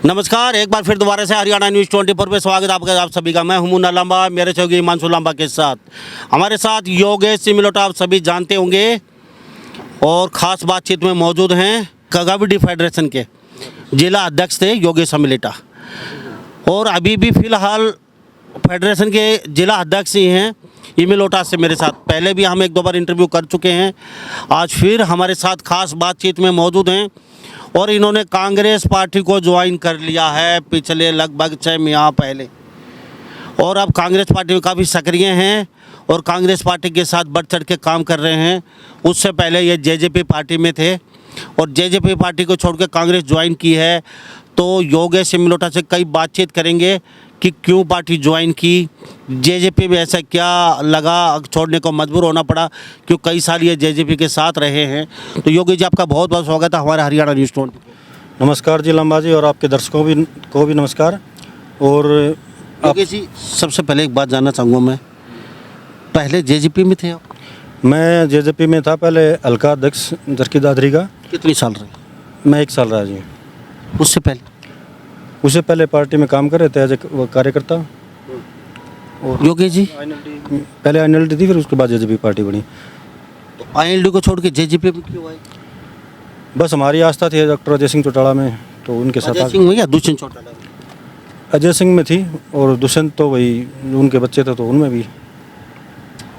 नमस्कार, एक बार फिर दोबारा से हरियाणा न्यूज़ 24 पे स्वागत है आपका, आप सभी का। मैं हूं मुन्ना लांबा, मेरे सहयोगी हिमांशु लांबा के साथ। हमारे साथ योगेश सिमिलोटा, आप सभी जानते होंगे, और ख़ास बातचीत में मौजूद हैं कबड्डी फेडरेशन के जिला अध्यक्ष थे योगेश सिमिलोटा, और अभी भी फ़िलहाल फेडरेशन के जिला अध्यक्ष ही हैं इमिलोटा से मेरे साथ। पहले भी हम एक दो बार इंटरव्यू कर चुके हैं, आज फिर हमारे साथ ख़ास बातचीत में मौजूद हैं। और इन्होंने कांग्रेस पार्टी को ज्वाइन कर लिया है पिछले लगभग 6 माह पहले, और अब कांग्रेस पार्टी में काफ़ी सक्रिय हैं और कांग्रेस पार्टी के साथ बढ़ चढ़ के काम कर रहे हैं। उससे पहले ये जेजेपी पार्टी में थे और जेजेपी पार्टी को छोड़ के कांग्रेस ज्वाइन की है। तो योगेश सिमिलोटा से कई बातचीत करेंगे कि क्यों पार्टी ज्वाइन की, जेजेपी में ऐसा क्या लगा छोड़ने को मजबूर होना पड़ा, क्यों कई साल ये जेजेपी के साथ रहे हैं। तो योगेश जी, आपका बहुत बहुत स्वागत है हमारे हरियाणा न्यूज़ 24। नमस्कार जी लंबा जी, और आपके दर्शकों को भी नमस्कार। और योगेश जी, सबसे पहले एक बात जानना चाहूँगा मैं, पहले जेजेपी में थे आप? मैं जेजेपी में था पहले, हल्का अध्यक्ष जरकी दादरी का। कितनी साल रहे? मैं 1 साल रहा जी। उससे पहले पार्टी में काम कर रहे थे एज ए कार्यकर्ता। और योगेश जी, पहले INLD थी, फिर उसके बाद जेजेपी पार्टी बनी। तो INLD को छोड़ के जेजेपी में क्यों आए? बस हमारी आस्था थी डॉक्टर अजय सिंह चौटाला में, तो उनके साथ। अजय सिंह में या दुष्यंत चौटाला में? अजय सिंह में थी, और दुष्यंत तो वही उनके बच्चे थे, तो उनमें भी।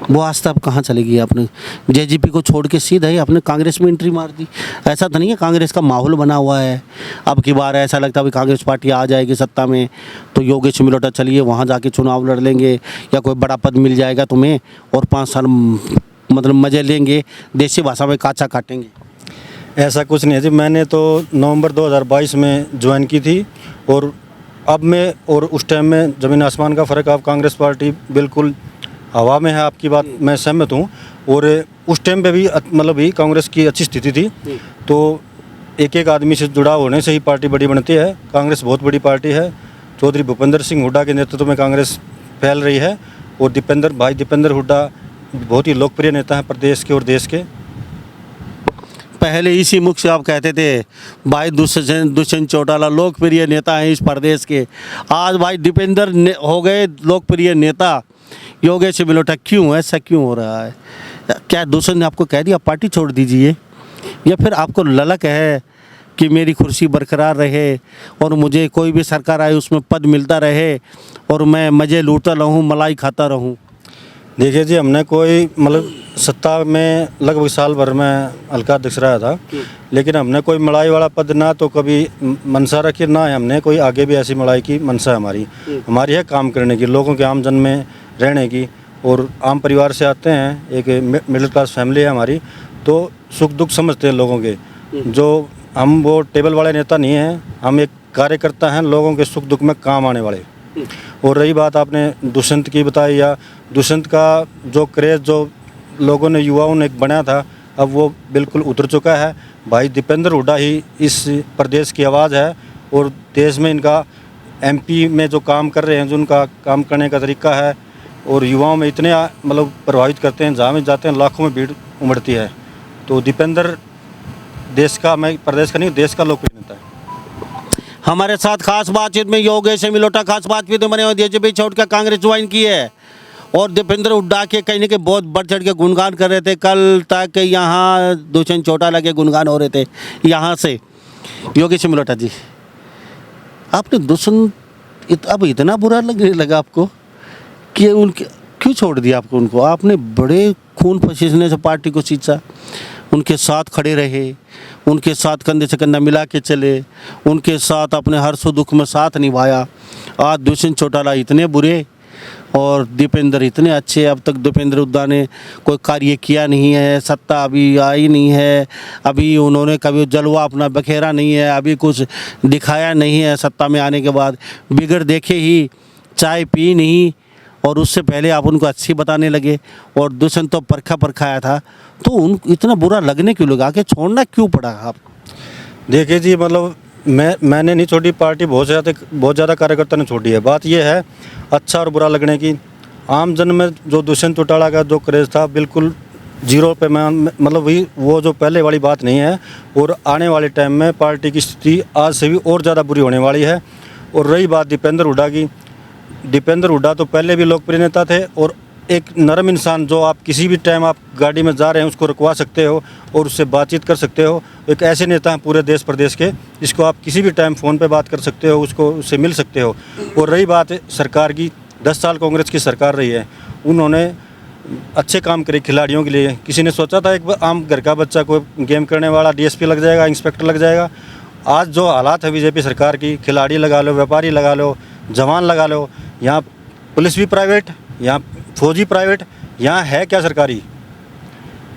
वो आस्था अब कहाँ चली गई? आपने जेजेपी को छोड़ के सीधा ही आपने कांग्रेस में एंट्री मार दी। ऐसा तो नहीं है, कांग्रेस का माहौल बना हुआ है, अब की बार ऐसा लगता है भी कांग्रेस पार्टी आ जाएगी सत्ता में तो योगेश सिमिलोटा चलिए वहाँ जाके चुनाव लड़ लेंगे, या कोई बड़ा पद मिल जाएगा तुम्हें और 5 साल मतलब मज़े लेंगे, देसी भाषा में काचा काटेंगे। ऐसा कुछ नहीं है जी। मैंने तो नवंबर 2022 में ज्वाइन की थी, और अब मैं और उस टाइम में ज़मीन आसमान का फ़र्क। आप कांग्रेस पार्टी बिल्कुल हवा में है, आपकी बात मैं सहमत हूँ। और उस टाइम पे भी मतलब भी कांग्रेस की अच्छी स्थिति थी, तो एक एक आदमी से जुड़ा होने से ही पार्टी बड़ी बनती है। कांग्रेस बहुत बड़ी पार्टी है। चौधरी भूपेंद्र सिंह हुड्डा के नेतृत्व में कांग्रेस फैल रही है, और दीपेंद्र हुड्डा बहुत ही लोकप्रिय नेता हैं प्रदेश के और देश के। पहले इसी मुख से आप कहते थे भाई दुष्यंत चौटाला लोकप्रिय नेता हैं इस प्रदेश के, आज भाई दीपेंद्र हो गए लोकप्रिय नेता योगेश सिमिलोटा। क्यों ऐसा क्यों हो रहा है? क्या दुष्यंत ने आपको कह दिया पार्टी छोड़ दीजिए, या फिर आपको ललक है कि मेरी कुर्सी बरकरार रहे और मुझे कोई भी सरकार आए उसमें पद मिलता रहे और मैं मज़े लूटता रहूं, मलाई खाता रहूं? देखिए जी, हमने कोई मतलब सत्ता में लगभग साल भर में हल्का अध्यक्ष रहा था, लेकिन हमने कोई मलाई वाला पद ना तो कभी मनसा रखी, ना हमने कोई आगे भी ऐसी मलाई की मनसा है। हमारी है काम करने की, लोगों के आम जन में रहने की, और आम परिवार से आते हैं, एक मिडिल क्लास फैमिली है हमारी, तो सुख दुख समझते हैं लोगों के। जो हम वो टेबल वाले नेता नहीं हैं, हम एक कार्यकर्ता हैं, लोगों के सुख दुख में काम आने वाले। और रही बात आपने दुष्यंत की बताई, या दुष्यंत का जो क्रेज़ जो लोगों ने युवाओं ने एक बनाया था, अब वो बिल्कुल उतर चुका है। भाई दीपेंद्र हुड्डा ही इस प्रदेश की आवाज़ है, और देश में इनका MP में जो काम कर रहे हैं, जो उनका काम करने का तरीका है, और युवाओं में इतने मतलब प्रभावित करते हैं, जहाँ में जाते हैं लाखों में भीड़ उमड़ती है। तो दीपेंद्र देश का, मैं प्रदेश का नहीं, देश का लोकप्रिय नेता है। हमारे साथ खास बातचीत में योगेश सिमिलोटा खास बातचीत में बने जेजेपी छोड़ कर कांग्रेस ज्वाइन की है, और दीपेंद्र हुड्डा के कहीं ना कहीं बहुत बढ़ चढ़ के गुणगान कर रहे थे। कल तक यहाँ दुष्यंत चौटाला के गुणगान हो रहे थे यहाँ से। योगेश सिमिलोटा जी, आपने दुष्यंत अब इतना बुरा लगने लगा आपको कि उनके क्यों छोड़ दिया आपको? उनको आपने बड़े खून पसीने से पार्टी को सींचा, उनके साथ खड़े रहे, उनके साथ कंधे से कंधा मिला के चले, उनके साथ अपने हर सुख दुख में साथ निभाया। आज दुष्यंत चौटाला इतने बुरे और दीपेंद्र इतने अच्छे। अब तक दीपेंद्र हुड्डा ने कोई कार्य किया नहीं है, सत्ता अभी आई नहीं है, अभी उन्होंने कभी जलवा अपना बखेरा नहीं है, अभी कुछ दिखाया नहीं है। सत्ता में आने के बाद बिगड़ देखे ही चाय पी नहीं, और उससे पहले आप उनको अच्छी बताने लगे, और दुष्यंत तो परखा आया था, तो उन इतना बुरा लगने क्यों लगा कि छोड़ना क्यों पड़ा आप? देखिए जी, मतलब मैंने नहीं छोड़ी पार्टी, बहुत ज़्यादा कार्यकर्ता ने छोड़ी है। बात यह है अच्छा और बुरा लगने की। आम जन में जो दुष्यंत चौटाला का जो क्रेज़ था, बिल्कुल जीरो पे मैं मतलब वही वो जो पहले वाली बात नहीं है। और आने वाले टाइम में पार्टी की स्थिति आज से भी और ज़्यादा बुरी होने वाली है। और रही बात दीपेंद्र हुड्डा की, दीपेंद्र हुड्डा तो पहले भी लोकप्रिय नेता थे और एक नरम इंसान जो आप किसी भी टाइम आप गाड़ी में जा रहे हैं उसको रुकवा सकते हो और उससे बातचीत कर सकते हो। एक ऐसे नेता हैं पूरे देश प्रदेश के जिसको आप किसी भी टाइम फ़ोन पे बात कर सकते हो, उसको उससे मिल सकते हो। और रही बात सरकार की, 10 साल कांग्रेस की सरकार रही है, उन्होंने अच्छे काम करे खिलाड़ियों के लिए। किसी ने सोचा था एक आम घर का बच्चा कोई गेम करने वाला डीएसपी लग जाएगा, इंस्पेक्टर लग जाएगा। आज जो हालात है बीजेपी सरकार की, खिलाड़ी लगा लो, व्यापारी लगा लो, जवान लगा लो, यहाँ पुलिस भी प्राइवेट, यहाँ फौजी प्राइवेट, यहाँ है क्या सरकारी।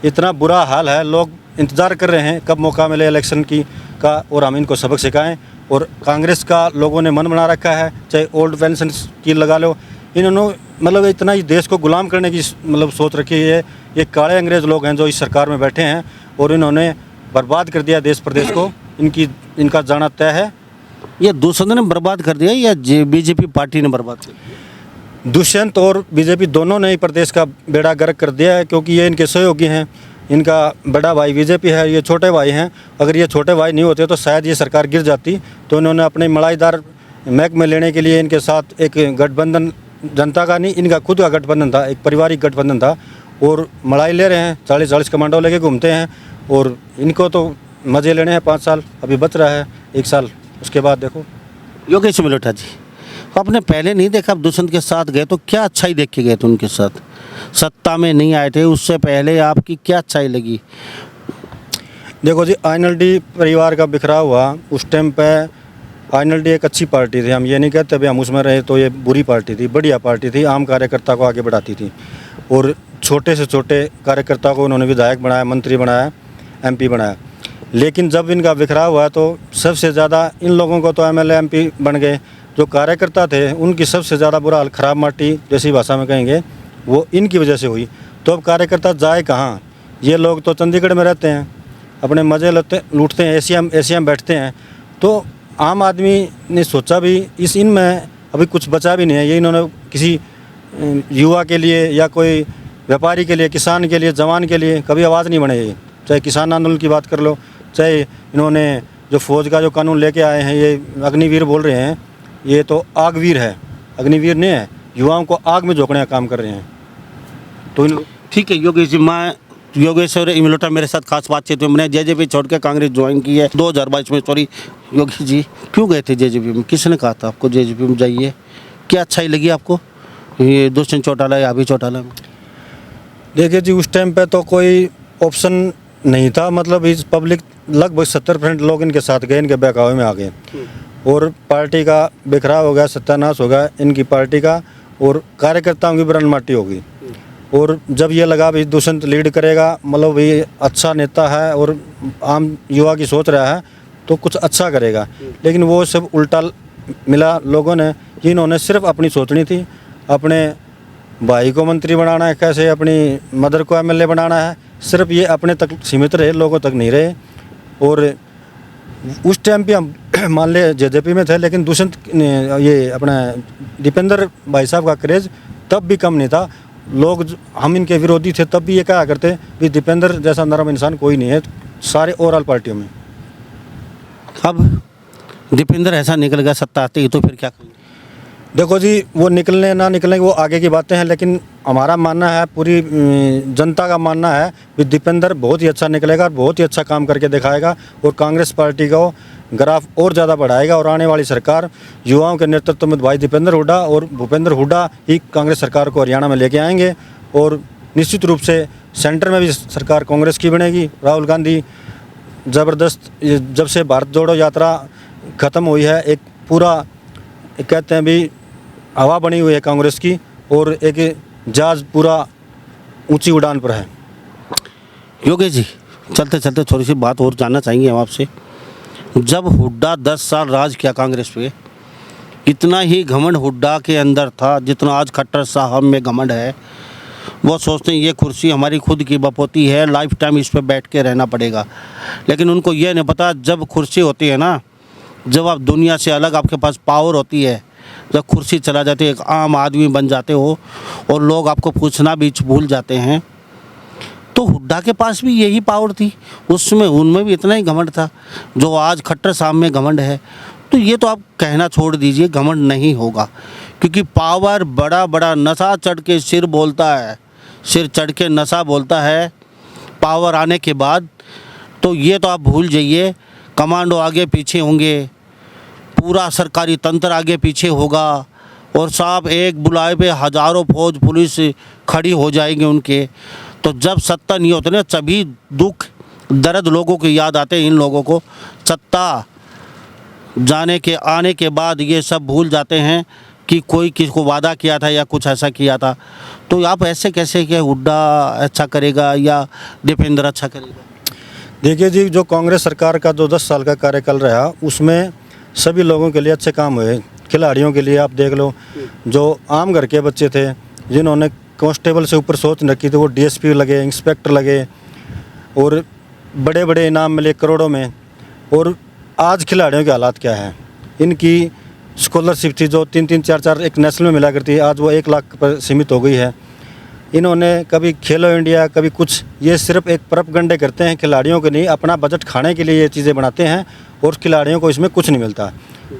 इतना बुरा हाल है, लोग इंतज़ार कर रहे हैं कब मौका मिले इलेक्शन की का और हम इनको सबक सिखाएं। और कांग्रेस का लोगों ने मन बना रखा है, चाहे ओल्ड पेंशन स्कीम लगा लो, इन्होंने मतलब इतना ही देश को गुलाम करने की मतलब सोच रखी है। ये काले अंग्रेज़ लोग हैं जो इस सरकार में बैठे हैं और इन्होंने बर्बाद कर दिया देश प्रदेश को। इनका जाना तय है। ये दुष्यंत ने बर्बाद कर दिया या बीजेपी पार्टी ने बर्बाद कर दिया? दुष्यंत और बीजेपी दोनों ने ही प्रदेश का बेड़ा गर्क कर दिया है, क्योंकि ये इनके सहयोगी हैं। इनका बड़ा भाई बीजेपी है, ये छोटे भाई हैं। अगर ये छोटे भाई नहीं होते तो शायद ये सरकार गिर जाती। तो इन्होंने अपने मलाईदार महकमे लेने के लिए इनके साथ एक गठबंधन, जनता का नहीं, इनका खुद का गठबंधन था, एक पारिवारिक गठबंधन था। और मलाई ले रहे हैं, 40-40 कमांडो लेके घूमते हैं। और इनको तो मज़े लेने हैं। 5 साल अभी बच रहा है, 1 साल, उसके बाद देखो। योगेश मिलोटा जी, आपने पहले नहीं देखा, आप दुष्यंत के साथ गए तो क्या अच्छाई देख के गए थे उनके साथ? सत्ता में नहीं आए थे, उससे पहले आपकी क्या अच्छाई लगी? देखो जी, आईएनएलडी परिवार का बिखराव हुआ उस टाइम पे। आईएनएलडी एक अच्छी पार्टी थी, हम ये नहीं कहते भाई हम उसमें रहे तो ये बुरी पार्टी थी, बढ़िया पार्टी थी, आम कार्यकर्ता को आगे बढ़ाती थी। और छोटे से छोटे कार्यकर्ता को उन्होंने विधायक बनाया, मंत्री बनाया, एमपी बनाया। लेकिन जब इनका बिखराव हुआ तो सबसे ज़्यादा इन लोगों को तो एमएलए एमपी बन गए। जो कार्यकर्ता थे उनकी सबसे ज़्यादा बुरा हाल, खराब माटी जैसी भाषा में कहेंगे, वो इनकी वजह से हुई। तो अब कार्यकर्ता जाए कहाँ? ये लोग तो चंडीगढ़ में रहते हैं, अपने मज़े लूटते हैं, एशिया में बैठते हैं। तो आम आदमी ने सोचा भी इनमें अभी कुछ बचा भी नहीं है। ये इन्होंने किसी युवा के लिए या कोई व्यापारी के लिए, किसान के लिए, जवान के लिए कभी आवाज़ नहीं बने। चाहे किसान आंदोलन की बात कर लो, चाहे इन्होंने जो फौज का जो कानून लेके आए हैं, ये अग्निवीर बोल रहे हैं, ये तो आगवीर है, अग्निवीर नहीं है। युवाओं को आग में झोंकने का काम कर रहे हैं। तो ठीक है योगेश जी, मैं योगेश और मिलोटा मेरे साथ खास बातचीत में, मैंने जेजेपी छोड़ के कांग्रेस ज्वाइन की है 2022 में। सॉरी योगेश जी, क्यों गए थे जेजेपी में? किसने कहा था आपको जेजेपी में जाइए? क्या अच्छाई लगी आपको ये दुष्यंत चौटाला या अभी चौटाला में? देखिए जी, उस टाइम पे तो कोई ऑप्शन नहीं था। मतलब इस पब्लिक लगभग 70% लोग इनके साथ गए, इनके बहकावे में आ गए। और पार्टी का बिखराव हो गया, सत्यानाश हो गया इनकी पार्टी का, और कार्यकर्ताओं की ब्रांड माटी हो गई। और जब ये लगा भी दुष्यंत लीड करेगा, मतलब ये अच्छा नेता है और आम युवा की सोच रहा है तो कुछ अच्छा करेगा, लेकिन वो सब उल्टा मिला लोगों ने। इन्होंने सिर्फ अपनी सोचनी थी, अपने भाई को मंत्री बनाना है, कैसे अपनी मदर को एमएलए बनाना है, सिर्फ ये अपने तक सीमित रहे, लोगों तक नहीं रहे। और उस टाइम पे हम मान ले जेजेपी में थे, लेकिन दुष्यंत ये अपना दीपेंद्र भाई साहब का क्रेज़ तब भी कम नहीं था। लोग हम इनके विरोधी थे तब भी ये कहा करते कि दीपेंद्र जैसा नरम इंसान कोई नहीं है सारे ओवरऑल पार्टियों में। अब दीपेंद्र ऐसा निकल गया सत्ता आते ही, तो फिर क्या करेंगे? देखो जी, वो निकलने ना निकलने वो आगे की बातें हैं, लेकिन हमारा मानना है, पूरी जनता का मानना है कि दीपेंद्र बहुत ही अच्छा निकलेगा और बहुत ही अच्छा काम करके दिखाएगा और कांग्रेस पार्टी को ग्राफ और ज़्यादा बढ़ाएगा। और आने वाली सरकार युवाओं के नेतृत्व में भाई दीपेंद्र हुड्डा और भूपेंद्र हुड्डा ही कांग्रेस सरकार को हरियाणा में लेके आएंगे। और निश्चित रूप से सेंटर में भी सरकार कांग्रेस की बनेगी। राहुल गांधी ज़बरदस्त, जब से भारत जोड़ो यात्रा ख़त्म हुई है, एक पूरा कहते हैं भी हवा बनी हुई है कांग्रेस की, और एक जहाज पूरा ऊंची उड़ान पर है। योगेश जी, चलते चलते थोड़ी सी बात और जानना चाहेंगे हम आपसे। जब हुड्डा 10 साल राज किया कांग्रेस पे, इतना ही घमंड हुड्डा के अंदर था जितना आज खट्टर साहब में घमंड है। वो सोचते हैं ये कुर्सी हमारी खुद की बपोती है, लाइफ टाइम इस पर बैठ के रहना पड़ेगा। लेकिन उनको ये नहीं पता, जब कुर्सी होती है ना, जब आप दुनिया से अलग आपके पास पावर होती है, जब कुर्सी चला जाती है, एक आम आदमी बन जाते हो और लोग आपको पूछना भी भूल जाते हैं। तो हुड्डा के पास भी यही पावर थी, उसमें उनमें भी इतना ही घमंड था जो आज खट्टर साहब में घमंड है। तो ये तो आप कहना छोड़ दीजिए, घमंड नहीं होगा, क्योंकि पावर बड़ा बड़ा नशा चढ़ के सिर बोलता है, सिर चढ़ के नशा बोलता है पावर आने के बाद। तो ये तो आप भूल जाइए, कमांडो आगे पीछे होंगे, पूरा सरकारी तंत्र आगे पीछे होगा, और साहब एक बुलाए पे हज़ारों फौज पुलिस खड़ी हो जाएंगे उनके। तो जब सत्ता नहीं होती ना, तभी दुख दर्द लोगों को याद आते हैं। इन लोगों को सत्ता जाने के आने के बाद ये सब भूल जाते हैं कि कोई किसको वादा किया था या कुछ ऐसा किया था। तो आप ऐसे कैसे कि हुड्डा अच्छा करेगा या दीपेंद्र अच्छा करेगा? देखिए जी, जो कांग्रेस सरकार का जो 10 साल का कार्यकाल रहा, उसमें सभी लोगों के लिए अच्छे काम हुए। खिलाड़ियों के लिए आप देख लो, जो आम घर के बच्चे थे जिन्होंने कांस्टेबल से ऊपर सोच रखी थी, वो डीएसपी लगे, इंस्पेक्टर लगे, और बड़े बड़े इनाम मिले करोड़ों में। और आज खिलाड़ियों के हालात क्या है? इनकी स्कॉलरशिप थी जो 3-3, 4-4 एक नेशनल में मिला करती है, आज वो 1 लाख पर सीमित हो गई है। इन्होंने कभी खेलो इंडिया, कभी कुछ, ये सिर्फ एक प्रोपगंडे करते हैं, खिलाड़ियों के नहीं, अपना बजट खाने के लिए ये चीज़ें बनाते हैं, और खिलाड़ियों को इसमें कुछ नहीं मिलता।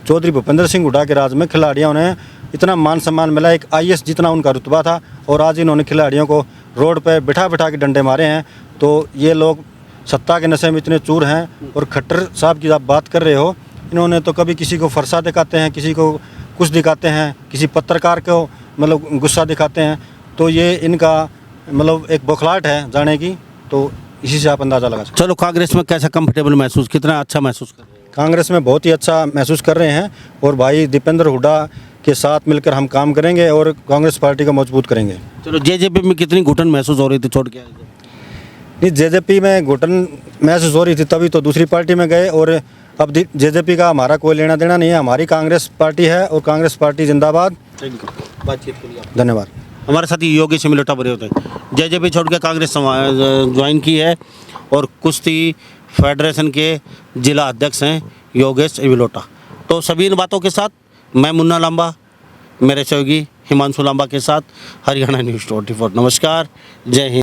चौधरी भूपेंद्र सिंह हुड्डा के राज में खिलाड़ियों ने इतना मान सम्मान मिला, एक आईएएस जितना उनका रुतबा था, और आज इन्होंने खिलाड़ियों को रोड पर बिठा बिठा के डंडे मारे हैं। तो ये लोग सत्ता के नशे में इतने चूर हैं। और खट्टर साहब की आप बात कर रहे हो, इन्होंने तो कभी किसी को फरसा दिखाते हैं, किसी को कुछ दिखाते हैं, किसी पत्रकार को मतलब गुस्सा दिखाते हैं। तो ये इनका मतलब एक बौखलाहट है जाने की, तो इसी से आप अंदाज़ा लगा सकते चलो, कांग्रेस में कैसा कंफर्टेबल महसूस, कितना अच्छा महसूस कर रहे हैं? हैं। कांग्रेस में बहुत ही अच्छा महसूस कर रहे हैं, और भाई दीपेंद्र हुड्डा के साथ मिलकर हम काम करेंगे और कांग्रेस पार्टी को मजबूत करेंगे। चलो, जेजेपी में कितनी घुटन महसूस हो रही थी छोड़ के आए थे? नहीं, जेजेपी में घुटन महसूस हो रही थी तभी तो दूसरी पार्टी में गए, और अब जेजेपी का हमारा कोई लेना देना नहीं है, हमारी कांग्रेस पार्टी है, और कांग्रेस पार्टी जिंदाबाद। बातचीत के लिए धन्यवाद। हमारे साथ ही योगेश मिलोटा बड़े होते हैं, जेजेपी छोड़ के कांग्रेस ज्वाइन की है, और कुश्ती फेडरेशन के जिला अध्यक्ष हैं योगेश मिलोटा। तो सभी इन बातों के साथ मैं मुन्ना लांबा, मेरे सहयोगी हिमांशु लांबा के साथ, हरियाणा न्यूज़ 24। नमस्कार, जय हिंद।